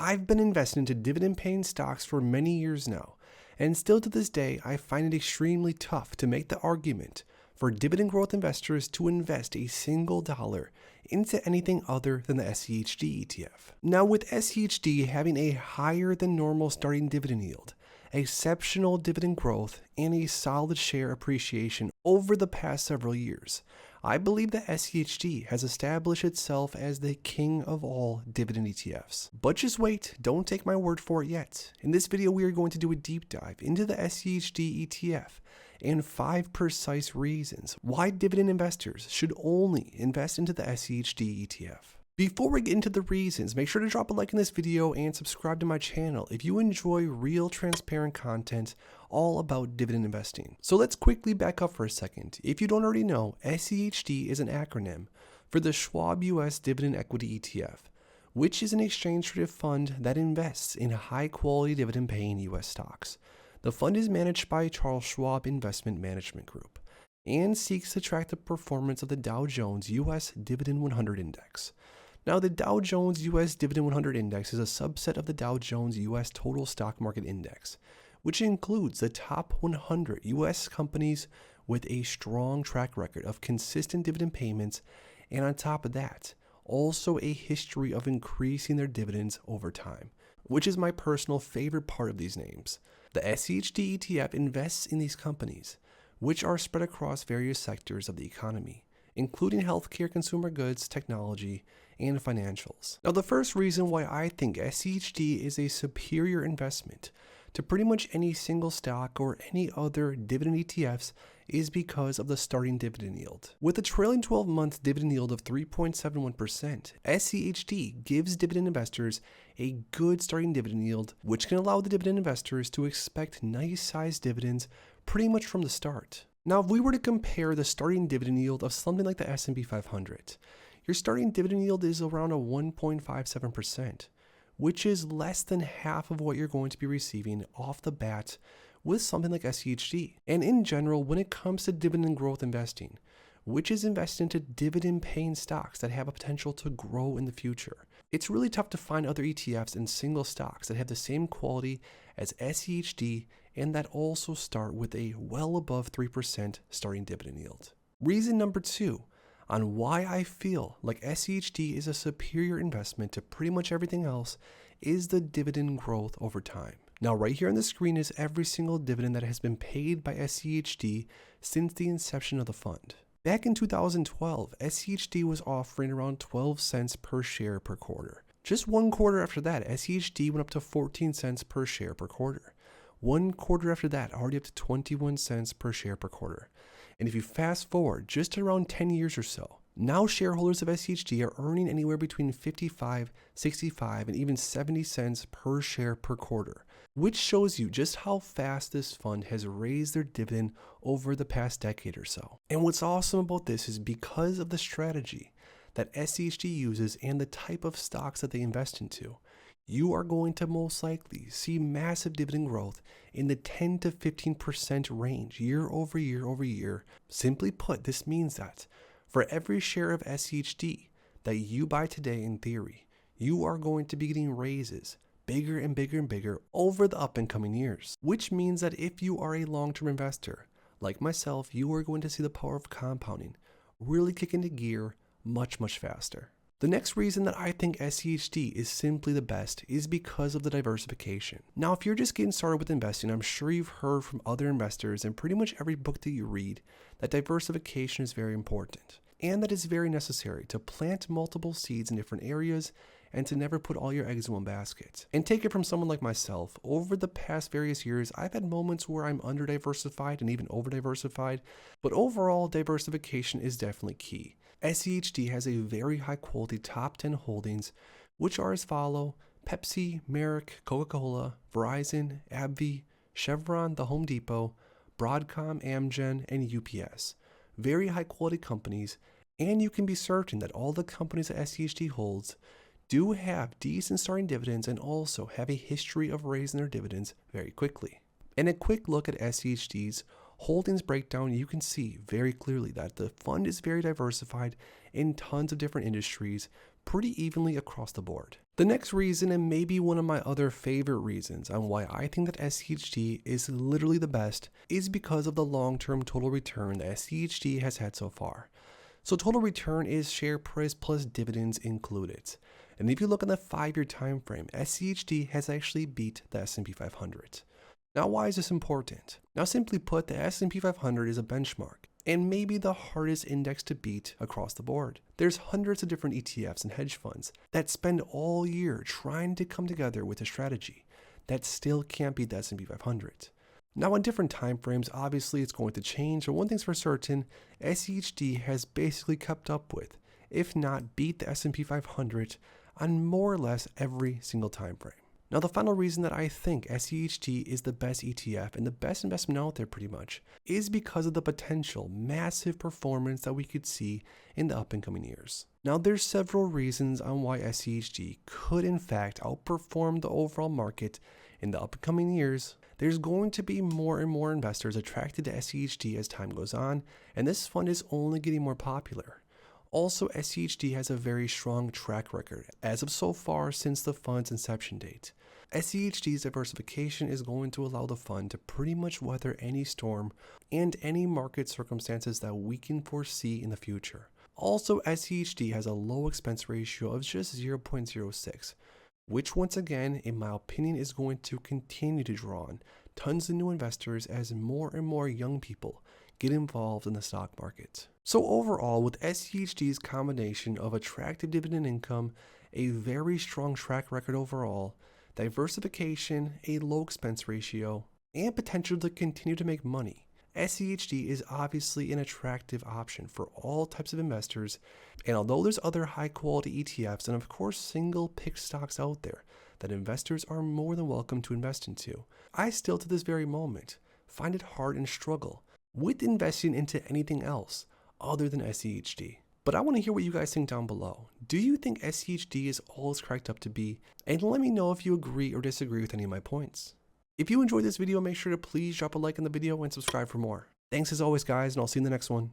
I've been investing into dividend-paying stocks for many years now, and still to this day, I find it extremely tough to make the argument for dividend growth investors to invest a single dollar into anything other than the SCHD ETF. Now, with SCHD having a higher than normal starting dividend yield, exceptional dividend growth, and a solid share appreciation over the past several years, I believe that SCHD has established itself as the king of all dividend ETFs. But just wait, don't take my word for it yet. In this video, we are going to do a deep dive into the SCHD ETF and 5 precise reasons why dividend investors should only invest into the SCHD ETF. Before we get into the reasons, make sure to drop a like in this video and subscribe to my channel if you enjoy real transparent content all about dividend investing. So let's quickly back up for a second. If you don't already know, SCHD is an acronym for the Schwab US Dividend Equity ETF, which is an exchange-traded fund that invests in high-quality dividend-paying US stocks. The fund is managed by Charles Schwab Investment Management Group and seeks to track the performance of the Dow Jones US Dividend 100 Index. Now, the Dow Jones US Dividend 100 Index is a subset of the Dow Jones US Total Stock Market Index, which includes the top 100 US companies with a strong track record of consistent dividend payments, and on top of that, also a history of increasing their dividends over time, which is my personal favorite part of these names. The SCHD ETF invests in these companies, which are spread across various sectors of the economy, including healthcare, consumer goods, technology, and financials. Now, the first reason why I think SCHD is a superior investment to pretty much any single stock or any other dividend ETFs is because of the starting dividend yield. With a trailing 12-month dividend yield of 3.71%, SCHD gives dividend investors a good starting dividend yield, which can allow the dividend investors to expect nice-sized dividends pretty much from the start. Now, if we were to compare the starting dividend yield of something like the S&P 500, your starting dividend yield is around a 1.57%, which is less than half of what you're going to be receiving off the bat with something like SCHD. And in general, when it comes to dividend growth investing, which is invested into dividend-paying stocks that have a potential to grow in the future, it's really tough to find other ETFs and single stocks that have the same quality as SCHD and that also start with a well above 3% starting dividend yield. Reason number 2 on why I feel like SCHD is a superior investment to pretty much everything else is the dividend growth over time. Now, right here on the screen is every single dividend that has been paid by SCHD since the inception of the fund. Back in 2012, SCHD was offering around 12 cents per share per quarter. Just one quarter after that, SCHD went up to 14 cents per share per quarter. One quarter after that, already up to 21 cents per share per quarter. And if you fast forward just around 10 years or so, now shareholders of SCHD are earning anywhere between 55, 65, and even 70 cents per share per quarter, which shows you just how fast this fund has raised their dividend over the past decade or so. And what's awesome about this is because of the strategy that SCHD uses and the type of stocks that they invest into, you are going to most likely see massive dividend growth in the 10 to 15% range year over year over year. Simply put, this means that for every share of SCHD that you buy today, in theory, you are going to be getting raises bigger and bigger and bigger over the up and coming years, which means that if you are a long-term investor like myself, you are going to see the power of compounding really kick into gear much, much faster. The next reason that I think SCHD is simply the best is because of the diversification. Now, if you're just getting started with investing, I'm sure you've heard from other investors and pretty much every book that you read that diversification is very important and that it's very necessary to plant multiple seeds in different areas and to never put all your eggs in one basket. And take it from someone like myself, over the past various years, I've had moments where I'm under-diversified and even over-diversified, but overall, diversification is definitely key. SCHD has a very high quality top 10 holdings, which are as follow: Pepsi, Merrick, Coca-Cola, Verizon, AbbVie, Chevron, The Home Depot, Broadcom, Amgen, and UPS. Very high quality companies, and you can be certain that all the companies that SCHD holds do have decent starting dividends and also have a history of raising their dividends very quickly. And a quick look at SCHD's holdings breakdown, you can see very clearly that the fund is very diversified in tons of different industries, pretty evenly across the board. The next reason, and maybe one of my other favorite reasons on why I think that SCHD is literally the best, is because of the long-term total return that SCHD has had so far. So total return is share price plus dividends included. And if you look at the 5-year time frame, SCHD has actually beat the S&P 500. Now, why is this important? Now, simply put, the S&P 500 is a benchmark and maybe the hardest index to beat across the board. There's hundreds of different ETFs and hedge funds that spend all year trying to come together with a strategy that still can't beat the S&P 500. Now, on different time frames, obviously it's going to change, but one thing's for certain, SCHD has basically kept up with, if not beat the S&P 500 on more or less every single time frame. Now, the final reason that I think SCHD is the best ETF and the best investment out there pretty much is because of the potential massive performance that we could see in the up and coming years. Now, there's several reasons on why SCHD could in fact outperform the overall market in the upcoming years. There's going to be more and more investors attracted to SCHD as time goes on, and this fund is only getting more popular. Also, SCHD has a very strong track record as of so far since the fund's inception date. SCHD's diversification is going to allow the fund to pretty much weather any storm and any market circumstances that we can foresee in the future. Also, SCHD has a low expense ratio of just 0.06, which once again, in my opinion, is going to continue to draw on tons of new investors as more and more young people get involved in the stock market. So overall, with SCHD's combination of attractive dividend income, a very strong track record overall, diversification, a low expense ratio, and potential to continue to make money, SCHD is obviously an attractive option for all types of investors. And although there's other high quality ETFs and of course single pick stocks out there that investors are more than welcome to invest into, I still to this very moment find it hard and struggle with investing into anything else other than SCHD. But I want to hear what you guys think down below. Do you think SCHD is all it's cracked up to be? And let me know if you agree or disagree with any of my points. If you enjoyed this video, make sure to please drop a like on the video and subscribe for more. Thanks as always, guys, and I'll see you in the next one.